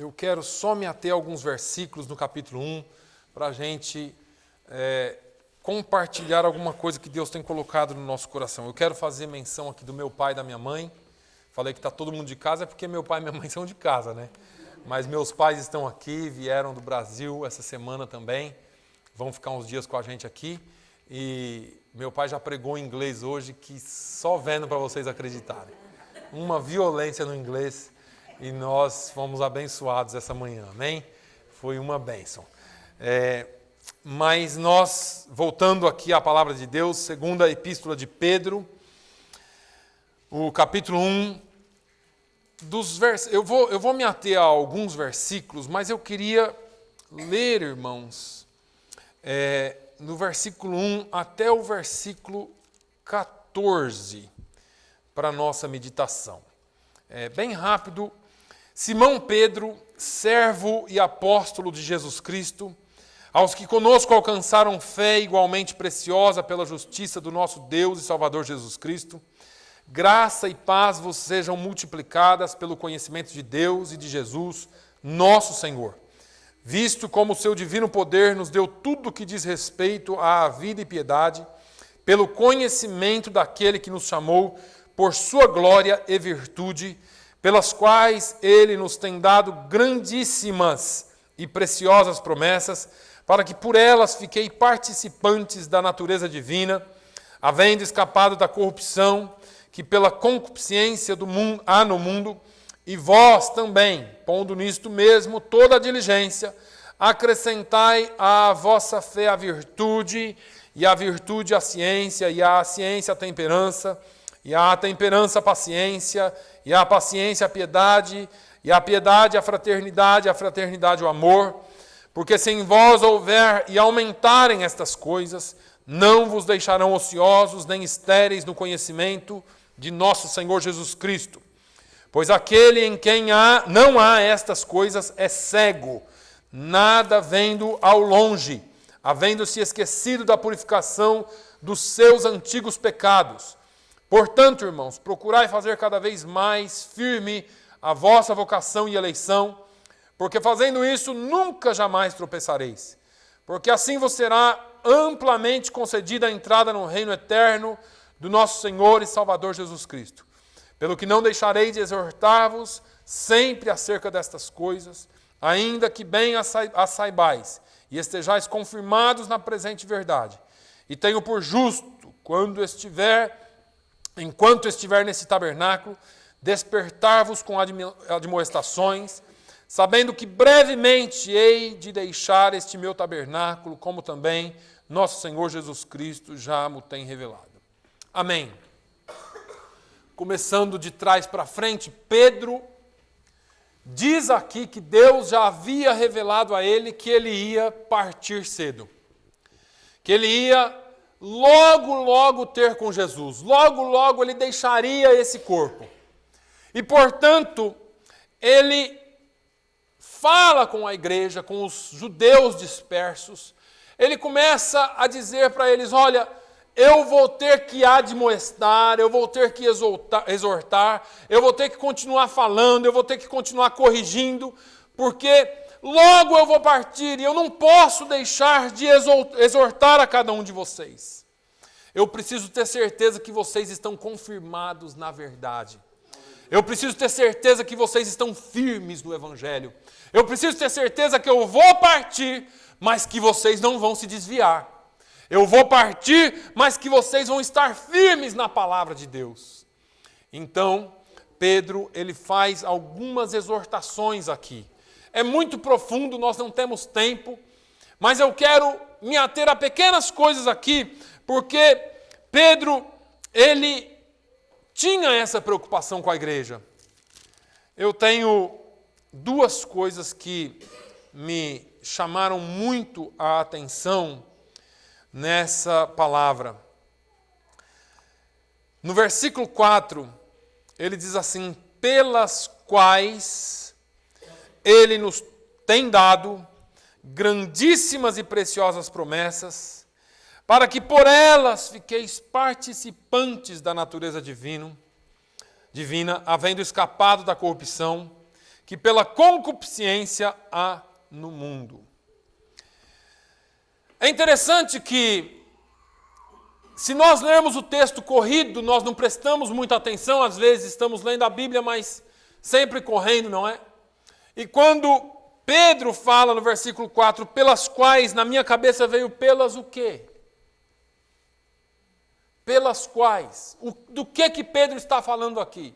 eu quero só me ater a alguns versículos no capítulo 1 para a gente compartilhar alguma coisa que Deus tem colocado no nosso coração. Eu quero fazer menção aqui do meu pai e da minha mãe. Falei que está todo mundo de casa, é porque meu pai e minha mãe são de casa, né? Mas meus pais estão aqui, vieram do Brasil essa semana também, vão ficar uns dias com a gente aqui. E meu pai já pregou em inglês hoje, que só vendo para vocês acreditarem. Uma violência no inglês, e nós fomos abençoados essa manhã, amém? Foi uma bênção. Mas nós, voltando aqui à palavra de Deus, segunda epístola de Pedro, o capítulo 1, eu vou me ater a alguns versículos, mas eu queria ler, irmãos, no versículo 1 até o versículo 14, para a nossa meditação. Bem rápido. Simão Pedro, servo e apóstolo de Jesus Cristo, aos que conosco alcançaram fé igualmente preciosa pela justiça do nosso Deus e Salvador Jesus Cristo, graça e paz vos sejam multiplicadas pelo conhecimento de Deus e de Jesus, nosso Senhor, visto como o seu divino poder nos deu tudo o que diz respeito à vida e piedade, pelo conhecimento daquele que nos chamou por sua glória e virtude, pelas quais ele nos tem dado grandíssimas e preciosas promessas, para que por elas fiquei participantes da natureza divina, havendo escapado da corrupção que pela concupiscência do mundo há no mundo, e vós também, pondo nisto mesmo toda a diligência, acrescentai à vossa fé a virtude, e à virtude a ciência, e à ciência a temperança, e à temperança a paciência, e à paciência a piedade, e à piedade a fraternidade o amor, porque se em vós houver e aumentarem estas coisas, não vos deixarão ociosos nem estéreis no conhecimento de nosso Senhor Jesus Cristo. Pois aquele em quem não há estas coisas é cego, nada vendo ao longe, havendo-se esquecido da purificação dos seus antigos pecados. Portanto, irmãos, procurai fazer cada vez mais firme a vossa vocação e eleição, porque fazendo isso nunca jamais tropeçareis. Porque assim vos será amplamente concedida a entrada no reino eterno do nosso Senhor e Salvador Jesus Cristo. Pelo que não deixarei de exortar-vos sempre acerca destas coisas, ainda que bem as saibais e estejais confirmados na presente verdade. E tenho por justo, enquanto estiver nesse tabernáculo, despertar-vos com admoestações, sabendo que brevemente hei de deixar este meu tabernáculo, como também nosso Senhor Jesus Cristo já me tem revelado. Amém. Começando de trás para frente, Pedro diz aqui que Deus já havia revelado a ele que ele ia partir cedo. Que ele ia logo ter com Jesus. Logo ele deixaria esse corpo. E, portanto, ele fala com a igreja, com os judeus dispersos. Ele começa a dizer para eles, olha, eu vou ter que admoestar, eu vou ter que exortar, eu vou ter que continuar falando, eu vou ter que continuar corrigindo, porque logo eu vou partir e eu não posso deixar de exortar a cada um de vocês. Eu preciso ter certeza que vocês estão confirmados na verdade. Eu preciso ter certeza que vocês estão firmes no Evangelho. Eu preciso ter certeza que eu vou partir, mas que vocês não vão se desviar. Eu vou partir, mas que vocês vão estar firmes na palavra de Deus. Então, Pedro, ele faz algumas exortações aqui. É muito profundo, nós não temos tempo, mas eu quero me ater a pequenas coisas aqui, porque Pedro, ele tinha essa preocupação com a igreja. Eu tenho duas coisas que me chamaram muito a atenção nessa palavra. No versículo 4, ele diz assim, pelas quais ele nos tem dado grandíssimas e preciosas promessas, para que por elas fiqueis participantes da natureza divina, havendo escapado da corrupção que pela concupiscência há no mundo. É interessante que, se nós lermos o texto corrido, nós não prestamos muita atenção, às vezes estamos lendo a Bíblia, mas sempre correndo, não é? E quando Pedro fala no versículo 4, pelas quais, na minha cabeça veio pelas o quê? Pelas quais? Do que Pedro está falando aqui?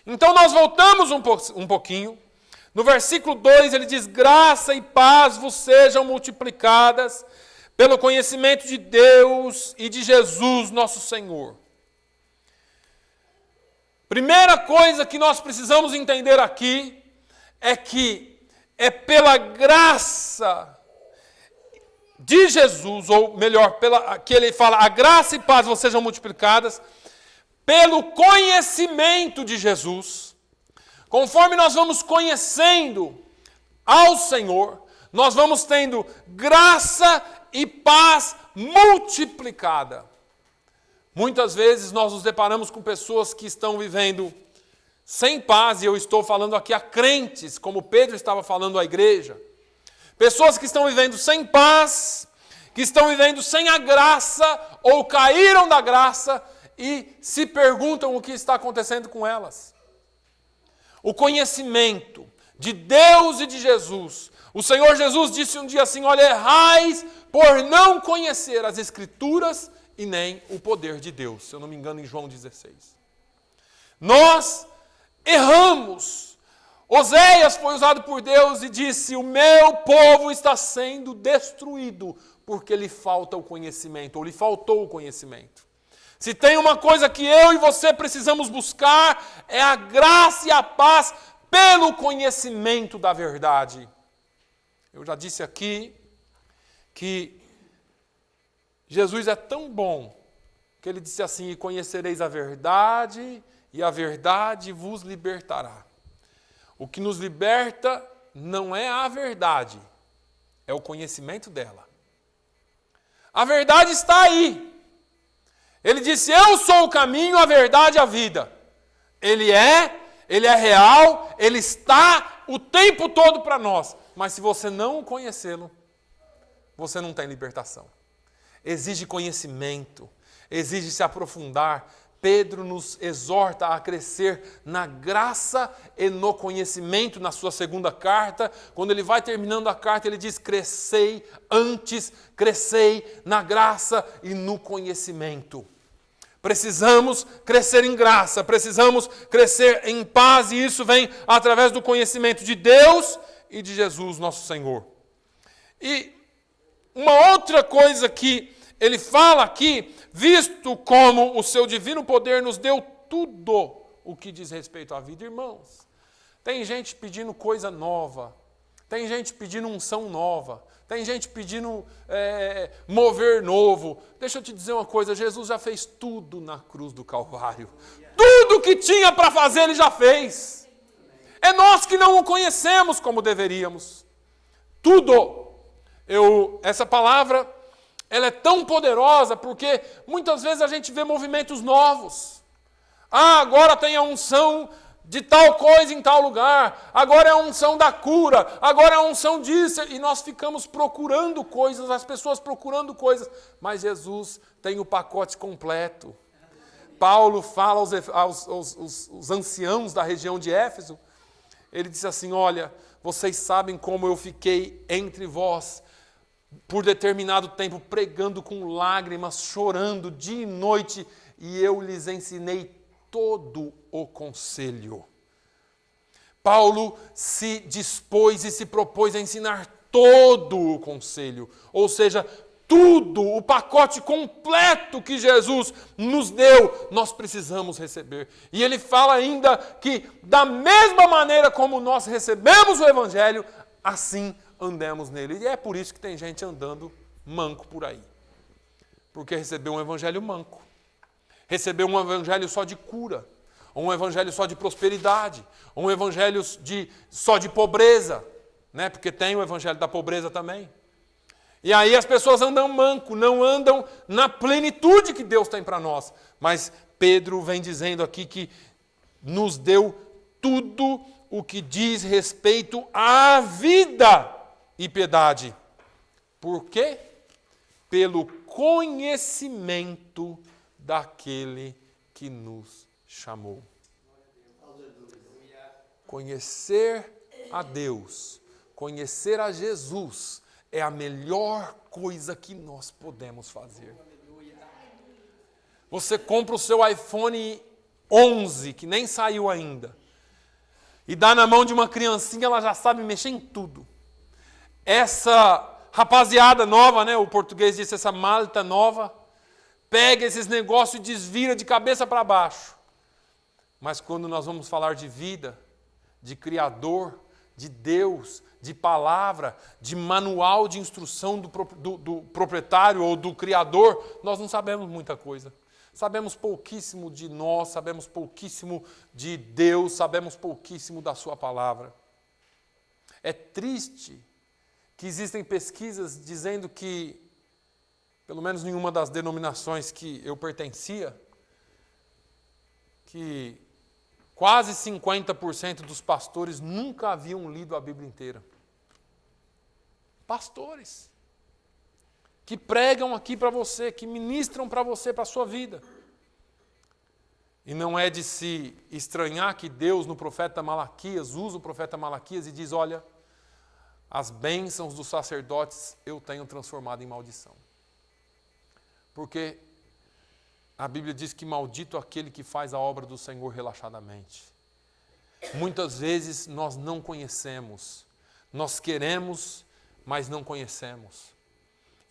Então nós voltamos um pouquinho. No versículo 2 ele diz, graça e paz vos sejam multiplicadas pelo conhecimento de Deus e de Jesus nosso Senhor. Primeira coisa que nós precisamos entender aqui é que é pela graça de Jesus, ou melhor, que ele fala, a graça e paz vos sejam multiplicadas pelo conhecimento de Jesus. Conforme nós vamos conhecendo ao Senhor, nós vamos tendo graça e paz multiplicada. Muitas vezes nós nos deparamos com pessoas que estão vivendo sem paz, e eu estou falando aqui a crentes, como Pedro estava falando à igreja. Pessoas que estão vivendo sem paz, que estão vivendo sem a graça, ou caíram da graça, e se perguntam o que está acontecendo com elas. O conhecimento de Deus e de Jesus. O Senhor Jesus disse um dia assim, olha, errais por não conhecer as Escrituras e nem o poder de Deus. Se eu não me engano, em João 16. Nós erramos. Oséias foi usado por Deus e disse, o meu povo está sendo destruído porque lhe falta o conhecimento, ou lhe faltou o conhecimento. Se tem uma coisa que eu e você precisamos buscar, é a graça e a paz pelo conhecimento da verdade. Eu já disse aqui que Jesus é tão bom que ele disse assim, e conhecereis a verdade, e a verdade vos libertará. O que nos liberta não é a verdade, é o conhecimento dela. A verdade está aí. Ele disse, eu sou o caminho, a verdade e a vida. Ele é real, ele está o tempo todo para nós. Mas se você não conhecê-lo, você não tem libertação. Exige conhecimento, exige se aprofundar. Pedro nos exorta a crescer na graça e no conhecimento na sua segunda carta. Quando ele vai terminando a carta, ele diz, crescei na graça e no conhecimento. Precisamos crescer em graça, precisamos crescer em paz, e isso vem através do conhecimento de Deus e de Jesus, nosso Senhor. E uma outra coisa que ele fala aqui, visto como o seu divino poder nos deu tudo o que diz respeito à vida, irmãos. Tem gente pedindo coisa nova, tem gente pedindo unção nova, tem gente pedindo mover novo. Deixa eu te dizer uma coisa, Jesus já fez tudo na cruz do Calvário. Tudo que tinha para fazer, ele já fez. É nós que não o conhecemos como deveríamos. Tudo. Essa palavra, ela é tão poderosa porque muitas vezes a gente vê movimentos novos. Agora tem a unção de tal coisa em tal lugar, agora é a unção da cura, agora é a unção disso, e nós ficamos procurando coisas, as pessoas procurando coisas, mas Jesus tem o pacote completo. Paulo fala aos anciãos da região de Éfeso, ele disse assim, olha, vocês sabem como eu fiquei entre vós, por determinado tempo, pregando com lágrimas, chorando dia e noite, e eu lhes ensinei todo o conselho. Paulo se dispôs e se propôs a ensinar todo o conselho, ou seja, tudo, o pacote completo que Jesus nos deu, nós precisamos receber. E ele fala ainda que da mesma maneira como nós recebemos o Evangelho, assim andemos nele. E é por isso que tem gente andando manco por aí. Porque recebeu um Evangelho manco. Recebeu um evangelho só de cura, ou um evangelho só de prosperidade, ou um evangelho só de pobreza, né? Porque tem o evangelho da pobreza também. E aí as pessoas andam manco, não andam na plenitude que Deus tem para nós. Mas Pedro vem dizendo aqui que nos deu tudo o que diz respeito à vida e piedade. Por quê? Pelo conhecimento daquele que nos chamou. Conhecer a Deus, conhecer a Jesus é a melhor coisa que nós podemos fazer. Você compra o seu iPhone 11, que nem saiu ainda, e dá na mão de uma criancinha, ela já sabe mexer em tudo. Essa rapaziada nova, né, o português disse, essa malta nova, pega esses negócios e desvira de cabeça para baixo. Mas quando nós vamos falar de vida, de Criador, de Deus, de palavra, de manual de instrução do proprietário ou do Criador, nós não sabemos muita coisa. Sabemos pouquíssimo de nós, sabemos pouquíssimo de Deus, sabemos pouquíssimo da sua palavra. É triste que existem pesquisas dizendo que, pelo menos em uma das denominações que eu pertencia, que quase 50% dos pastores nunca haviam lido a Bíblia inteira. Pastores que pregam aqui para você, que ministram para você, para a sua vida. E não é de se estranhar que Deus, no profeta Malaquias, usa o profeta Malaquias e diz, olha, as bênçãos dos sacerdotes eu tenho transformado em maldição. Porque a Bíblia diz que maldito aquele que faz a obra do Senhor relaxadamente. Muitas vezes nós não conhecemos, nós queremos, mas não conhecemos.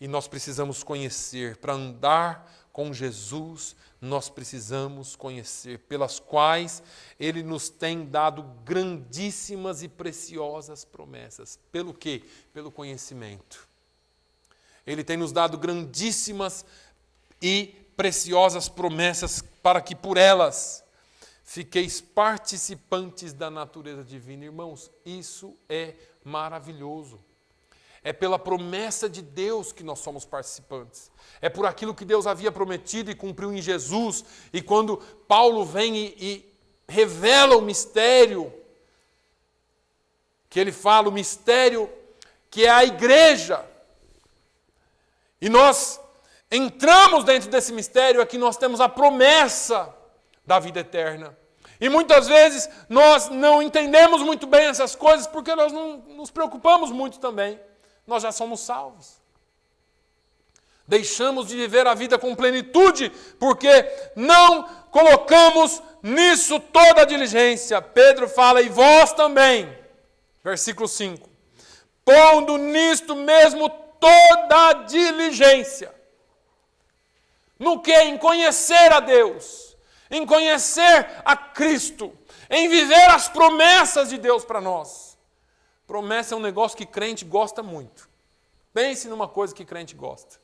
E nós precisamos conhecer. Para andar com Jesus, nós precisamos conhecer, pelas quais Ele nos tem dado grandíssimas e preciosas promessas. Pelo quê? Pelo conhecimento. Ele tem nos dado grandíssimas e preciosas promessas para que por elas fiqueis participantes da natureza divina. Irmãos, isso é maravilhoso. É pela promessa de Deus que nós somos participantes. É por aquilo que Deus havia prometido e cumpriu em Jesus. E quando Paulo vem e revela o mistério, que ele fala, o mistério que é a igreja. E nós entramos dentro desse mistério, é que nós temos a promessa da vida eterna. E muitas vezes nós não entendemos muito bem essas coisas porque nós não nos preocupamos muito também. Nós já somos salvos. Deixamos de viver a vida com plenitude porque não colocamos nisso toda a diligência. Pedro fala, e vós também, versículo 5, pondo nisto mesmo toda a diligência. No que? Em conhecer a Deus, em conhecer a Cristo, em viver as promessas de Deus para nós. Promessa é um negócio que crente gosta muito. Pense numa coisa que crente gosta.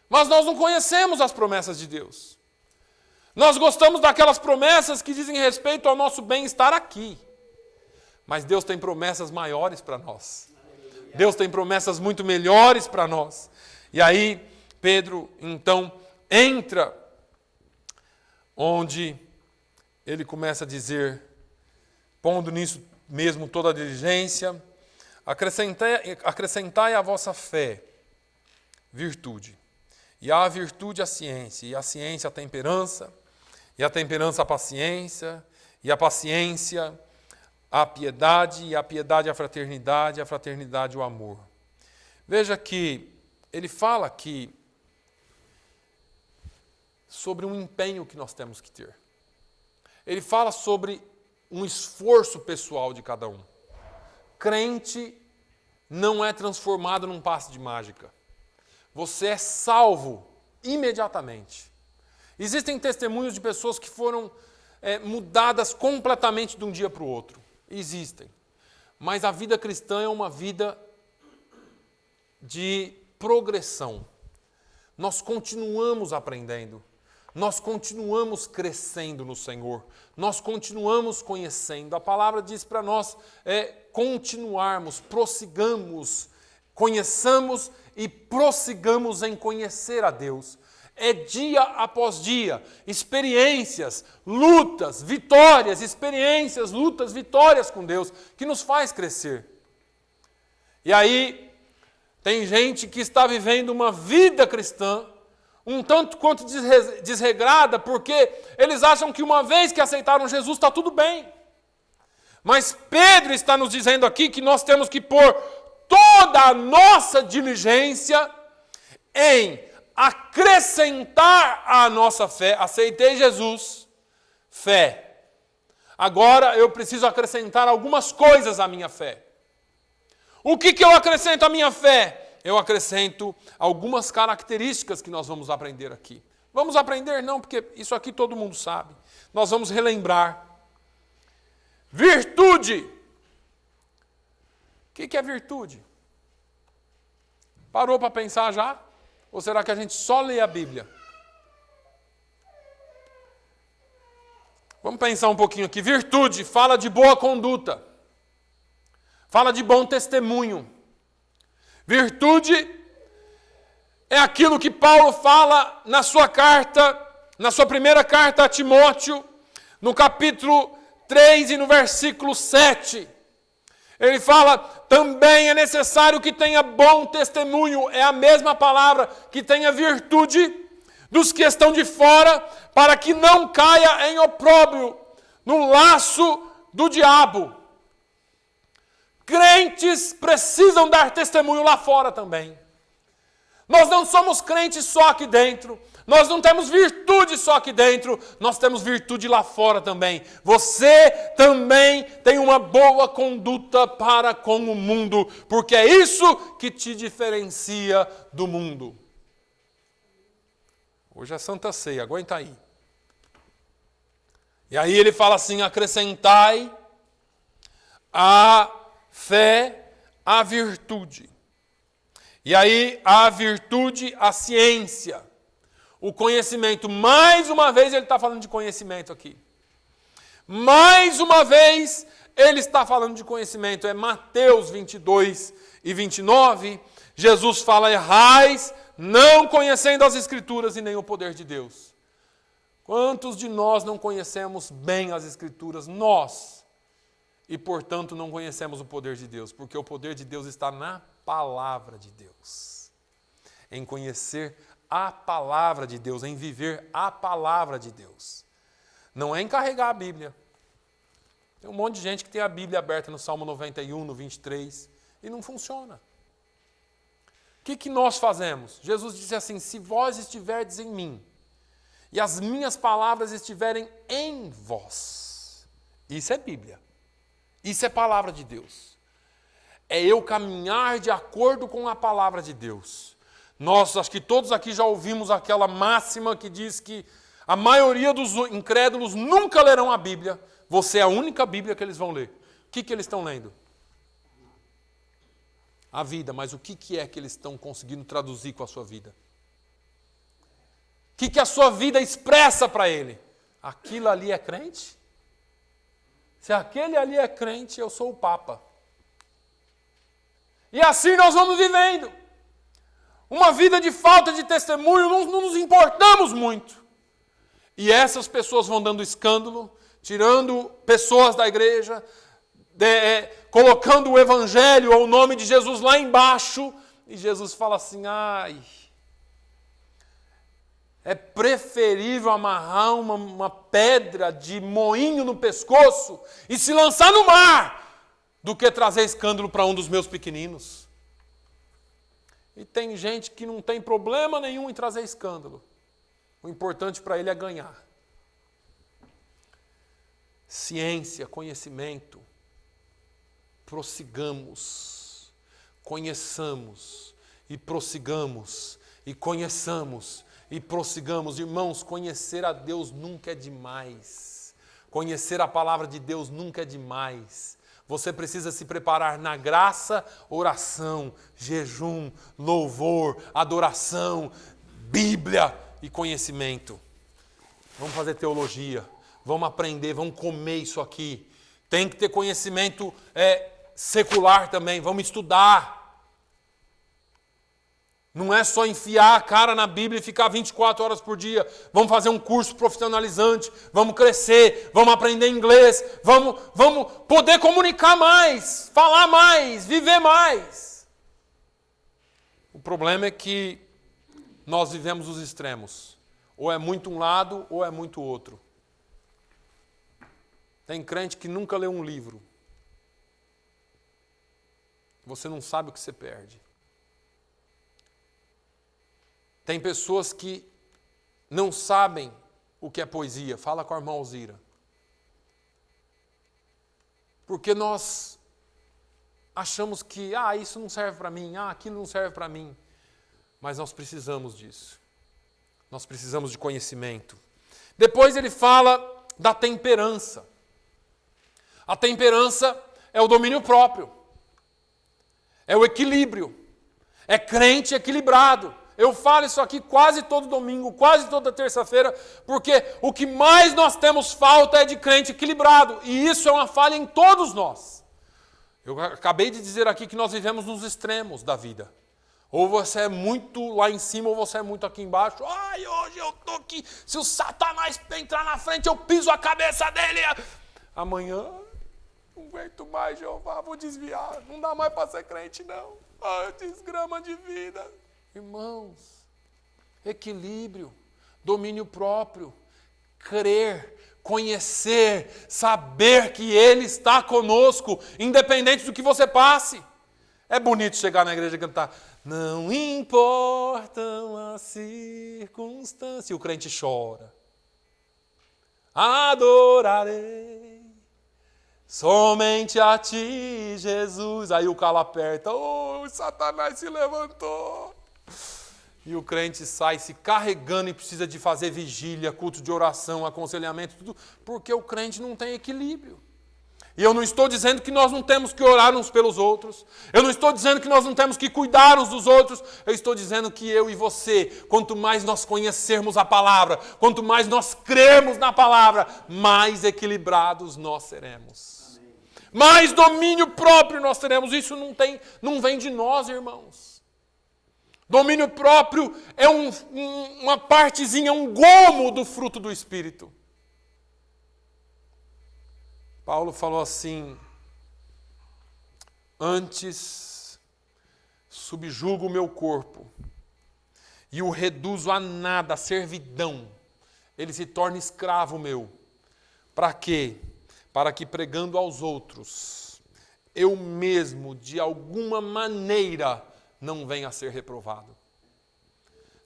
Mas nós não conhecemos as promessas de Deus. Nós gostamos daquelas promessas que dizem respeito ao nosso bem-estar aqui. Mas Deus tem promessas maiores para nós. Deus tem promessas muito melhores para nós. E aí, Pedro, então, entra onde ele começa a dizer, pondo nisso mesmo toda a diligência, acrescentai à vossa fé virtude, e à virtude a ciência, e a ciência a temperança, e a temperança a paciência, e a paciência a piedade, e a piedade a fraternidade, e a fraternidade o amor. Veja que ele fala aqui sobre um empenho que nós temos que ter. Ele fala sobre um esforço pessoal de cada um. Crente não é transformado num passe de mágica. Você é salvo imediatamente. Existem testemunhos de pessoas que foram mudadas completamente de um dia para o outro. Existem. Mas a vida cristã é uma vida de progressão. Nós continuamos aprendendo. Nós continuamos crescendo no Senhor. Nós continuamos conhecendo. A palavra diz para nós continuarmos, prossigamos, conheçamos e prossigamos em conhecer a Deus. É dia após dia, experiências, lutas, vitórias, experiências, lutas, vitórias com Deus, que nos faz crescer. E aí, tem gente que está vivendo uma vida cristã, um tanto quanto desregrada, porque eles acham que uma vez que aceitaram Jesus está tudo bem. Mas Pedro está nos dizendo aqui que nós temos que pôr toda a nossa diligência em acrescentar à nossa fé. Aceitei Jesus, fé. Agora eu preciso acrescentar algumas coisas à minha fé. O que eu acrescento à minha fé? Eu acrescento algumas características que nós vamos aprender aqui. Vamos aprender? Não, porque isso aqui todo mundo sabe. Nós vamos relembrar. Virtude. O que é virtude? Parou para pensar já? Ou será que a gente só lê a Bíblia? Vamos pensar um pouquinho aqui. Virtude fala de boa conduta. Fala de bom testemunho. Virtude é aquilo que Paulo fala na sua carta, na sua primeira carta a Timóteo, no capítulo 3 e no versículo 7. Ele fala, também é necessário que tenha bom testemunho, é a mesma palavra, que tenha virtude dos que estão de fora, para que não caia em opróbrio, no laço do diabo. Crentes precisam dar testemunho lá fora também. Nós não somos crentes só aqui dentro. Nós não temos virtude só aqui dentro. Nós temos virtude lá fora também. Você também tem uma boa conduta para com o mundo. Porque é isso que te diferencia do mundo. Hoje é Santa Ceia, aguenta aí. E aí ele fala assim, acrescentai a fé, a virtude. E aí, a virtude, a ciência, o conhecimento. Mais uma vez ele está falando de conhecimento aqui. Mais uma vez ele está falando de conhecimento. É Mateus 22 e 29. Jesus fala, errais, não conhecendo as Escrituras e nem o poder de Deus. Quantos de nós não conhecemos bem as Escrituras? Nós. E, portanto, não conhecemos o poder de Deus, porque o poder de Deus está na palavra de Deus. Em conhecer a palavra de Deus, em viver a palavra de Deus. Não é em carregar a Bíblia. Tem um monte de gente que tem a Bíblia aberta no Salmo 91, no 23, e não funciona. O que nós fazemos? Jesus disse assim, se vós estiverdes em mim, e as minhas palavras estiverem em vós. Isso é Bíblia. Isso é palavra de Deus. É eu caminhar de acordo com a palavra de Deus. Nós, acho que todos aqui já ouvimos aquela máxima que diz que a maioria dos incrédulos nunca lerão a Bíblia. Você é a única Bíblia que eles vão ler. O que eles estão lendo? A vida, mas o que é que eles estão conseguindo traduzir com a sua vida? O que a sua vida expressa para ele? Aquilo ali é crente? Se aquele ali é crente, eu sou o Papa. E assim nós vamos vivendo. Uma vida de falta de testemunho, não nos importamos muito. E essas pessoas vão dando escândalo, tirando pessoas da igreja, colocando o evangelho ou o nome de Jesus lá embaixo. E Jesus fala assim, ai... É preferível amarrar uma pedra de moinho no pescoço e se lançar no mar do que trazer escândalo para um dos meus pequeninos. E tem gente que não tem problema nenhum em trazer escândalo. O importante para ele é ganhar. Ciência, conhecimento. Prossigamos, conheçamos e prossigamos e conheçamos. E prossigamos, irmãos, conhecer a Deus nunca é demais. Conhecer a palavra de Deus nunca é demais. Você precisa se preparar na graça, oração, jejum, louvor, adoração, Bíblia e conhecimento. Vamos fazer teologia, vamos aprender, vamos comer isso aqui. Tem que ter conhecimento secular também, vamos estudar. Não é só enfiar a cara na Bíblia e ficar 24 horas por dia. Vamos fazer um curso profissionalizante, vamos crescer, vamos aprender inglês, vamos poder comunicar mais, falar mais, viver mais. O problema é que nós vivemos os extremos. Ou é muito um lado, ou é muito outro. Tem crente que nunca leu um livro. Você não sabe o que você perde. Tem pessoas que não sabem o que é poesia. Fala com a irmã Alzira. Porque nós achamos que, isso não serve para mim, aquilo não serve para mim. Mas nós precisamos disso. Nós precisamos de conhecimento. Depois ele fala da temperança. A temperança é o domínio próprio. É o equilíbrio. É crente equilibrado. Eu falo isso aqui quase todo domingo, quase toda terça-feira, porque o que mais nós temos falta é de crente equilibrado. E isso é uma falha em todos nós. Eu acabei de dizer aqui que nós vivemos nos extremos da vida. Ou você é muito lá em cima, ou você é muito aqui embaixo. Hoje eu estou aqui. Se o Satanás entrar na frente, eu piso a cabeça dele. Amanhã, não aguento mais, Jeová, vou desviar. Não dá mais para ser crente, não. Desgrama de vida. Irmãos, equilíbrio, domínio próprio, crer, conhecer, saber que Ele está conosco, independente do que você passe. É bonito chegar na igreja e cantar, não importam as circunstâncias, e o crente chora. Adorarei somente a Ti, Jesus. Aí o calo aperta, Satanás se levantou. E o crente sai se carregando e precisa de fazer vigília, culto de oração, aconselhamento, tudo, porque o crente não tem equilíbrio. E eu não estou dizendo que nós não temos que orar uns pelos outros. Eu não estou dizendo que nós não temos que cuidar uns dos outros. Eu estou dizendo que eu e você, quanto mais nós conhecermos a palavra, quanto mais nós cremos na palavra, mais equilibrados nós seremos. Amém. Mais domínio próprio nós teremos. Isso não vem de nós, irmãos. Domínio próprio é uma partezinha, um gomo do fruto do Espírito. Paulo falou assim, antes subjugo o meu corpo e o reduzo a nada, a servidão. Ele se torna escravo meu. Para quê? Para que pregando aos outros, eu mesmo, de alguma maneira, não venha a ser reprovado.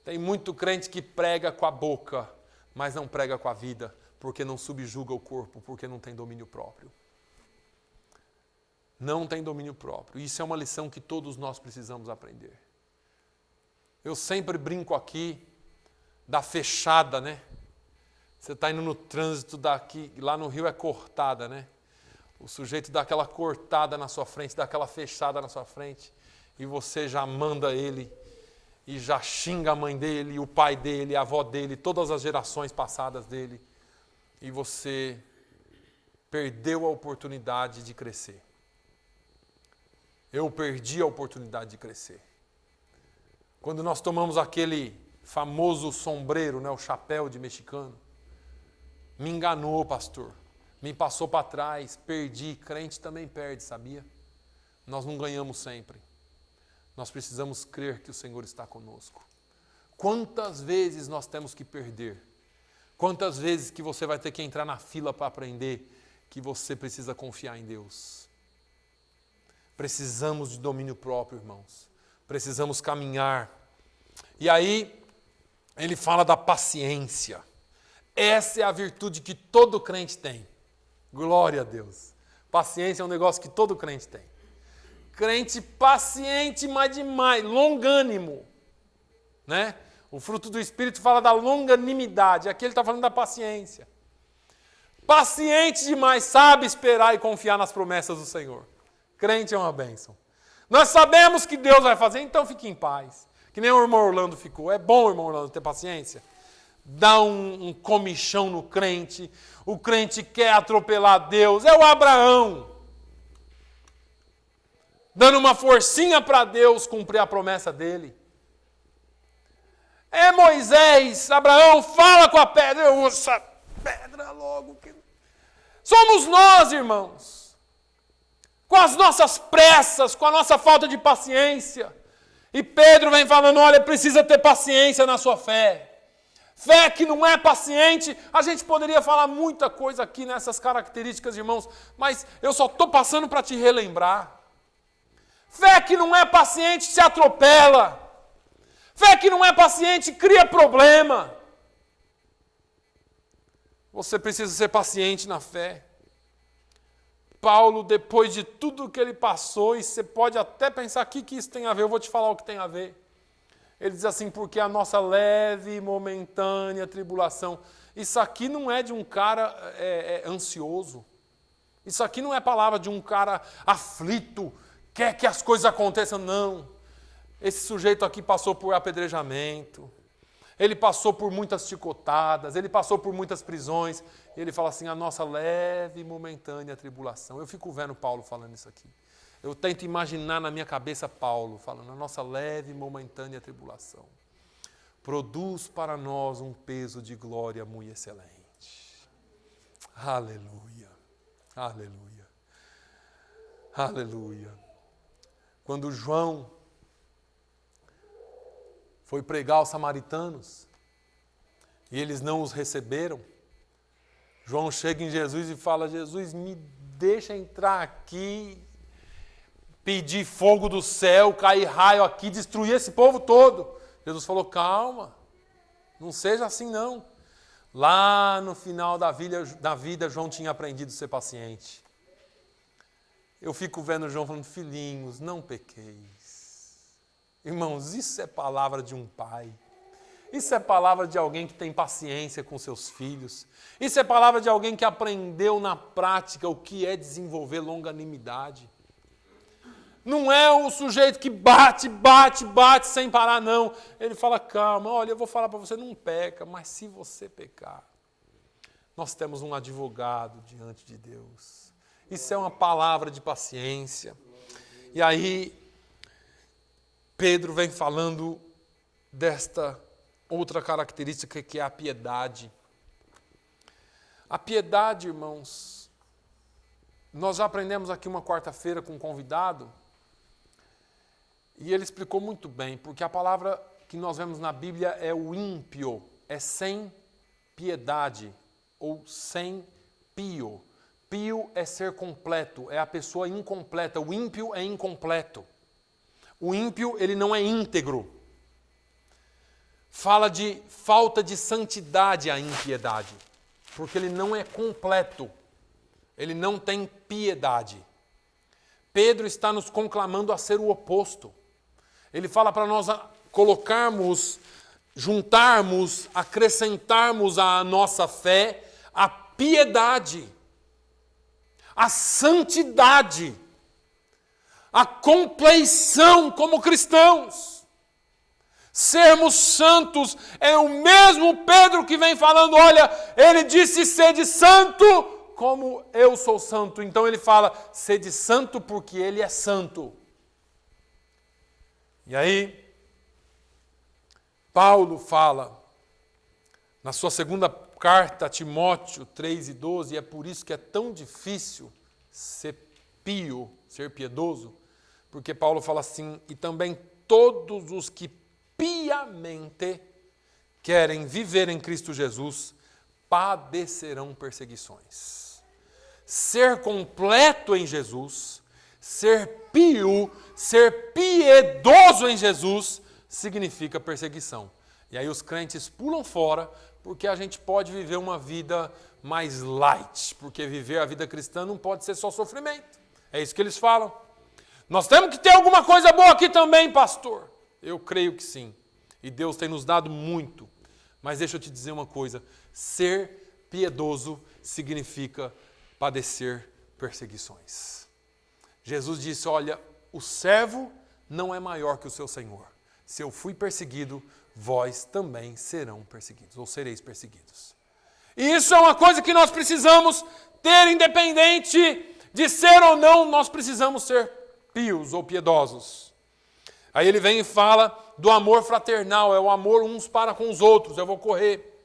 Tem muito crente que prega com a boca, mas não prega com a vida, porque não subjuga o corpo, porque não tem domínio próprio. Não tem domínio próprio. Isso é uma lição que todos nós precisamos aprender. Eu sempre brinco aqui da fechada, né? Você está indo no trânsito daqui, lá no Rio é cortada, né? O sujeito dá aquela cortada na sua frente, dá aquela fechada na sua frente, e você já manda ele, e já xinga a mãe dele, o pai dele, a avó dele, todas as gerações passadas dele, e você perdeu a oportunidade de crescer. Eu perdi a oportunidade de crescer. Quando nós tomamos aquele famoso sombreiro, né, o chapéu de mexicano, me enganou, pastor. Me passou para trás, perdi. Crente também perde, sabia? Nós não ganhamos sempre. Nós precisamos crer que o Senhor está conosco. Quantas vezes nós temos que perder? Quantas vezes que você vai ter que entrar na fila para aprender que você precisa confiar em Deus? Precisamos de domínio próprio, irmãos. Precisamos caminhar. E aí, ele fala da paciência. Essa é a virtude que todo crente tem. Glória a Deus. Paciência é um negócio que todo crente tem. Crente paciente, mas demais, longânimo, né? O fruto do Espírito fala da longanimidade, aqui ele está falando da paciência. Paciente demais, sabe esperar e confiar nas promessas do Senhor. Crente é uma bênção. Nós sabemos que Deus vai fazer, então fique em paz. Que nem o irmão Orlando ficou. É bom, irmão Orlando, ter paciência. Dá um comichão no crente. O crente quer atropelar Deus. É o Abraão. Dando uma forcinha para Deus cumprir a promessa dele. É Moisés, Abraão, fala com a pedra. Eu uso a pedra logo. Somos nós, irmãos. Com as nossas pressas, com a nossa falta de paciência. E Pedro vem falando, olha, precisa ter paciência na sua fé. Fé que não é paciente, a gente poderia falar muita coisa aqui nessas características, irmãos, mas eu só estou passando para te relembrar. Fé que não é paciente se atropela. Fé que não é paciente cria problema. Você precisa ser paciente na fé. Paulo, depois de tudo que ele passou, e você pode até pensar o que isso tem a ver, eu vou te falar o que tem a ver. Ele diz assim, porque a nossa leve e momentânea tribulação. Isso aqui não é de um cara ansioso. Isso aqui não é palavra de um cara aflito, quer que as coisas aconteçam, não. Esse sujeito aqui passou por apedrejamento, ele passou por muitas chicotadas, ele passou por muitas prisões. E ele fala assim, a nossa leve e momentânea tribulação. Eu fico vendo Paulo falando isso aqui. Eu tento imaginar na minha cabeça Paulo falando, a nossa leve e momentânea tribulação produz para nós um peso de glória muito excelente. Aleluia, aleluia, aleluia. Quando João foi pregar aos samaritanos e eles não os receberam, João chega em Jesus e fala, Jesus, me deixa entrar aqui, pedir fogo do céu, cair raio aqui, destruir esse povo todo. Jesus falou, calma, não seja assim não. Lá no final da vida, João tinha aprendido a ser paciente. Eu fico vendo João falando, filhinhos, não pequeis. Irmãos, isso é palavra de um pai. Isso é palavra de alguém que tem paciência com seus filhos. Isso é palavra de alguém que aprendeu na prática o que é desenvolver longanimidade. Não é o sujeito que bate sem parar, não. Ele fala, calma, olha, eu vou falar para você, não peca, mas se você pecar, nós temos um advogado diante de Deus. Isso é uma palavra de paciência. E aí, Pedro vem falando desta outra característica que é a piedade. A piedade, irmãos, nós já aprendemos aqui uma quarta-feira com um convidado, e ele explicou muito bem, porque a palavra que nós vemos na Bíblia é o ímpio, é sem piedade, ou sem pio. Pio é ser completo, é a pessoa incompleta, o ímpio é incompleto. O ímpio, ele não é íntegro. Fala de falta de santidade a impiedade, porque ele não é completo, ele não tem piedade. Pedro está nos conclamando a ser o oposto. Ele fala para nós colocarmos, juntarmos, acrescentarmos à nossa fé a piedade, a santidade, a compleição como cristãos. Sermos santos é o mesmo Pedro que vem falando, olha, ele disse sede santo como eu sou santo. Então ele fala, sede santo porque ele é santo. E aí, Paulo fala, na sua segunda carta a Timóteo 3:12, e é por isso que é tão difícil ser pio, ser piedoso, porque Paulo fala assim, e também todos os que piamente querem viver em Cristo Jesus padecerão perseguições. Ser completo em Jesus, ser pio, ser piedoso em Jesus, significa perseguição. E aí os crentes pulam fora, porque a gente pode viver uma vida mais light, porque viver a vida cristã não pode ser só sofrimento. É isso que eles falam. Nós temos que ter alguma coisa boa aqui também, pastor. Eu creio que sim. E Deus tem nos dado muito. Mas deixa eu te dizer uma coisa. Ser piedoso significa padecer perseguições. Jesus disse, olha, o servo não é maior que o seu Senhor. Se eu fui perseguido, vós também serão perseguidos, ou sereis perseguidos. E isso é uma coisa que nós precisamos ter, independente de ser ou não, nós precisamos ser pios ou piedosos. Aí ele vem e fala do amor fraternal, é o amor uns para com os outros, eu vou correr.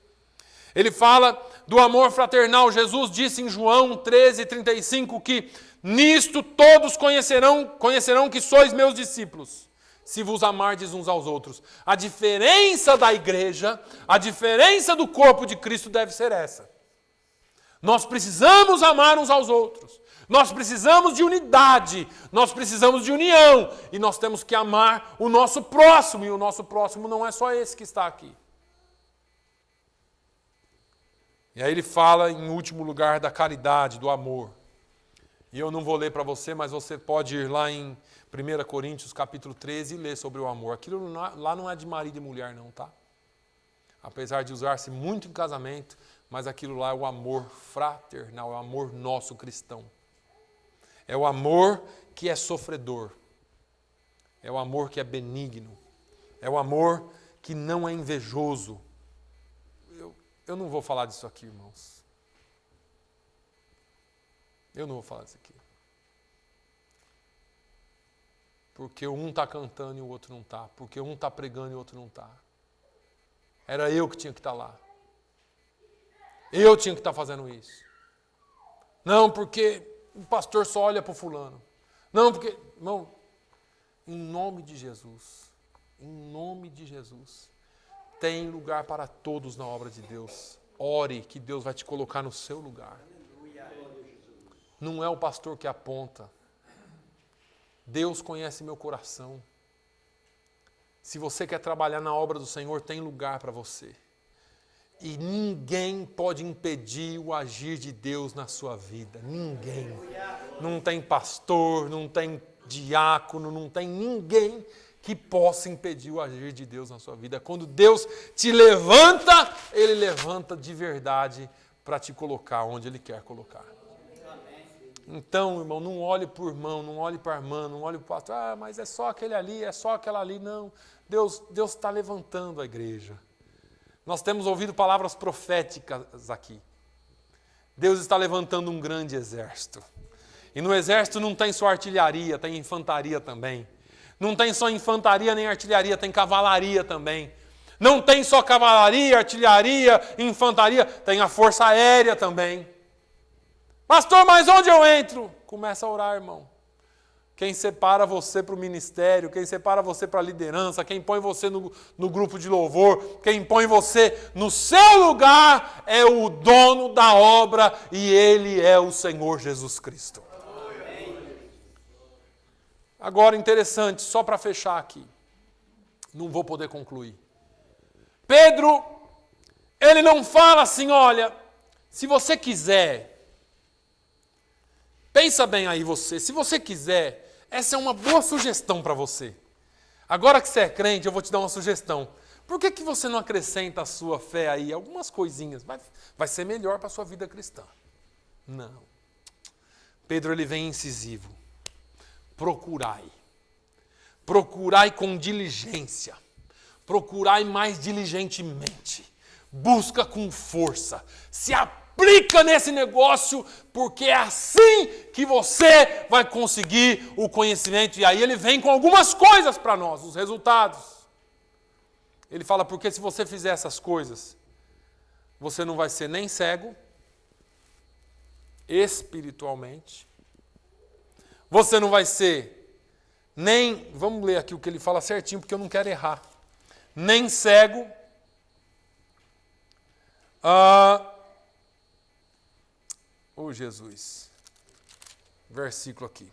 Ele fala do amor fraternal. Jesus disse em João 13:35 que nisto todos conhecerão que sois meus discípulos, se vos amardes uns aos outros. A diferença da igreja, a diferença do corpo de Cristo deve ser essa. Nós precisamos amar uns aos outros. Nós precisamos de unidade, nós precisamos de união. E nós temos que amar o nosso próximo. E o nosso próximo não é só esse que está aqui. E aí ele fala, em último lugar, da caridade, do amor. E eu não vou ler para você, mas você pode ir lá em 1 Coríntios, capítulo 13, e ler sobre o amor. Aquilo lá não é de marido e mulher, não, tá? Apesar de usar-se muito em casamento, mas aquilo lá é o amor fraternal, é o amor nosso cristão. É o amor que é sofredor. É o amor que é benigno. É o amor que não é invejoso. Eu não vou falar disso aqui, irmãos. Eu não vou falar disso aqui. Porque um está cantando e o outro não está. Porque um está pregando e o outro não está. Era eu que tinha que estar lá. Eu tinha que estar fazendo isso. Não, porque o pastor só olha para o fulano. Não, porque... Não, em nome de Jesus. Em nome de Jesus. Tem lugar para todos na obra de Deus. Ore que Deus vai te colocar no seu lugar. Não é o pastor que aponta. Deus conhece meu coração. Se você quer trabalhar na obra do Senhor, tem lugar para você. E ninguém pode impedir o agir de Deus na sua vida. Ninguém. Não tem pastor, não tem diácono, não tem ninguém que possa impedir o agir de Deus na sua vida. Quando Deus te levanta, Ele levanta de verdade para te colocar onde Ele quer colocar. Então, irmão, não olhe para o irmão, não olhe para a irmã, não olhe para o pastor. Ah, mas é só aquele ali, é só aquela ali. Não, Deus está levantando a igreja. Nós temos ouvido palavras proféticas aqui. Deus está levantando um grande exército. E no exército não tem só artilharia, tem infantaria também. Não tem só infantaria nem artilharia, tem cavalaria também. Não tem só cavalaria, artilharia, infantaria, tem a força aérea também. Pastor, mas onde eu entro? Começa a orar, irmão. Quem separa você para o ministério, quem separa você para a liderança, quem põe você no grupo de louvor, quem põe você no seu lugar é o dono da obra e Ele é o Senhor Jesus Cristo. Agora, interessante, só para fechar aqui, não vou poder concluir. Pedro, ele não fala assim, olha, se você quiser, pensa bem aí você, se você quiser, essa é uma boa sugestão para você. Agora que você é crente, eu vou te dar uma sugestão. Por que você não acrescenta a sua fé aí, algumas coisinhas? Vai ser melhor para a sua vida cristã. Não. Pedro, ele vem incisivo. Procurai. Procurai com diligência. Procurai mais diligentemente. Busca com força. Se aplica nesse negócio, porque é assim que você vai conseguir o conhecimento. E aí ele vem com algumas coisas para nós, os resultados. Ele fala, porque se você fizer essas coisas, você não vai ser nem cego, espiritualmente. Você não vai ser nem, vamos ler aqui o que ele fala certinho, porque eu não quero errar. Nem cego. Jesus. Versículo aqui.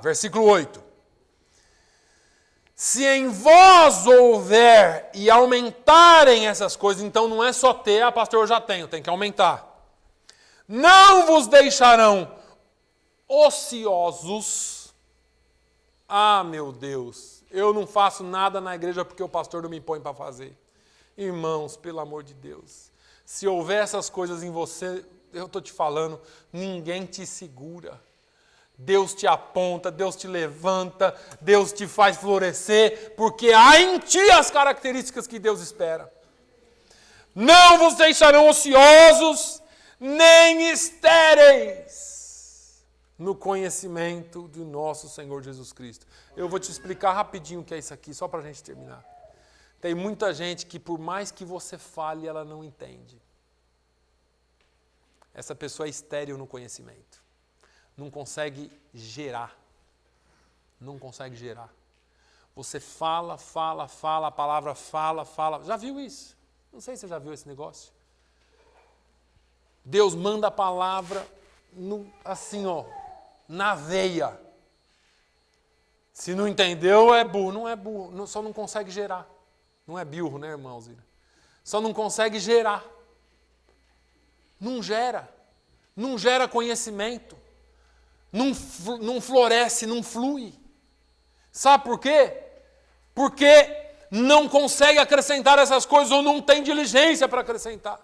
Versículo 8. Se em vós houver e aumentarem essas coisas, então não é só ter, pastor, eu já tenho, tem que aumentar. Não vos deixarão ociosos. Meu Deus, eu não faço nada na igreja porque o pastor não me põe para fazer. Irmãos, pelo amor de Deus, se houver essas coisas em você, eu estou te falando, ninguém te segura. Deus te aponta, Deus te levanta, Deus te faz florescer, porque há em ti as características que Deus espera. Não vos deixarão ociosos, nem estéreis. no conhecimento do nosso Senhor Jesus Cristo. Eu vou te explicar rapidinho o que é isso aqui, só para a gente terminar. Tem muita gente que por mais que você fale, ela não entende. Essa pessoa é estéril no conhecimento. Não consegue gerar. Não consegue gerar. Você fala, a palavra fala. Já viu isso? Não sei se você já viu esse negócio. Deus manda a palavra assim, na veia. Se não entendeu, é burro. Não é burro, só não consegue gerar. Não é burro, né, irmãos? Só não consegue gerar. Não gera. Não gera conhecimento. Não floresce, não flui. Sabe por quê? Porque não consegue acrescentar essas coisas ou não tem diligência para acrescentar.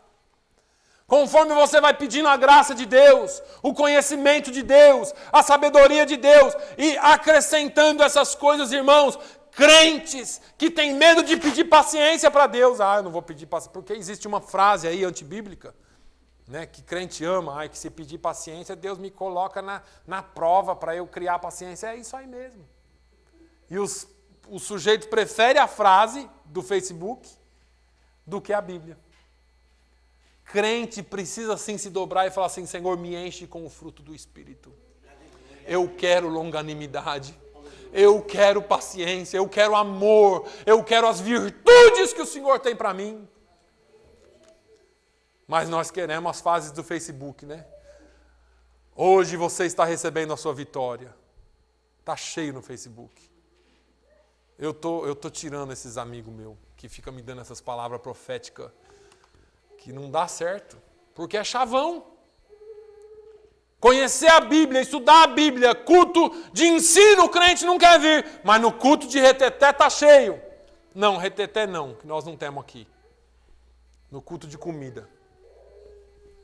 Conforme você vai pedindo a graça de Deus, o conhecimento de Deus, a sabedoria de Deus e acrescentando essas coisas, irmãos, crentes que têm medo de pedir paciência para Deus. Eu não vou pedir paciência, porque existe uma frase aí antibíblica, né, que crente ama, que se pedir paciência, Deus me coloca na prova para eu criar paciência. É isso aí mesmo. E o sujeito prefere a frase do Facebook do que a Bíblia. Crente precisa sim se dobrar e falar assim: Senhor, me enche com o fruto do Espírito. Eu quero longanimidade, eu quero paciência, eu quero amor, eu quero as virtudes que o Senhor tem para mim. Mas nós queremos as fases do Facebook, né? Hoje você está recebendo a sua vitória. Está cheio no Facebook. Eu tô tirando esses amigos meus que ficam me dando essas palavras proféticas que não dá certo, porque é chavão. Conhecer a Bíblia, estudar a Bíblia, culto de ensino o crente não quer vir, mas no culto de reteté está cheio. Não, reteté não, que nós não temos aqui. No culto de comida.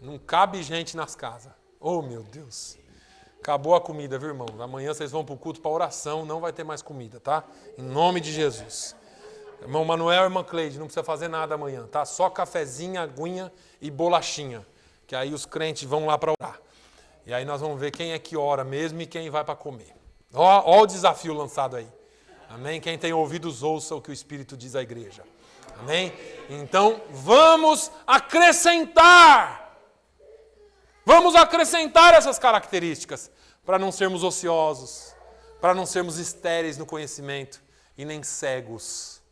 Não cabe gente nas casas. Oh, meu Deus. Acabou a comida, viu, irmãos? Amanhã vocês vão para o culto para oração, não vai ter mais comida, tá? Em nome de Jesus. Irmão Manuel e irmã Cleide, não precisa fazer nada amanhã, tá? Só cafezinho, aguinha e bolachinha. Que aí os crentes vão lá para orar. E aí nós vamos ver quem é que ora mesmo e quem vai para comer. Ó o desafio lançado aí. Amém? Quem tem ouvidos, ouça o que o Espírito diz à igreja. Amém? Então, vamos acrescentar. Vamos acrescentar essas características para não sermos ociosos, para não sermos estéreis no conhecimento e nem cegos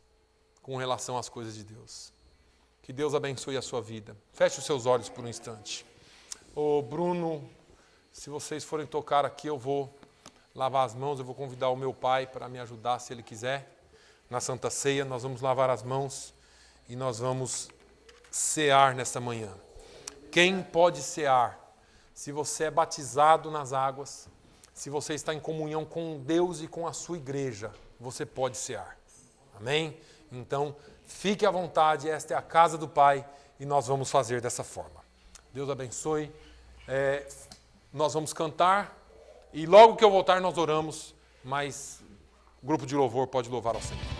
com relação às coisas de Deus. Que Deus abençoe a sua vida. Feche os seus olhos por um instante. Ô Bruno, se vocês forem tocar aqui, eu vou lavar as mãos, eu vou convidar o meu pai para me ajudar, se ele quiser. Na Santa Ceia, nós vamos lavar as mãos e nós vamos cear nesta manhã. Quem pode cear? Se você é batizado nas águas, se você está em comunhão com Deus e com a sua igreja, você pode cear. Amém? Então, fique à vontade, esta é a casa do Pai e nós vamos fazer dessa forma. Deus abençoe. Nós vamos cantar e logo que eu voltar nós oramos, mas o grupo de louvor pode louvar ao Senhor.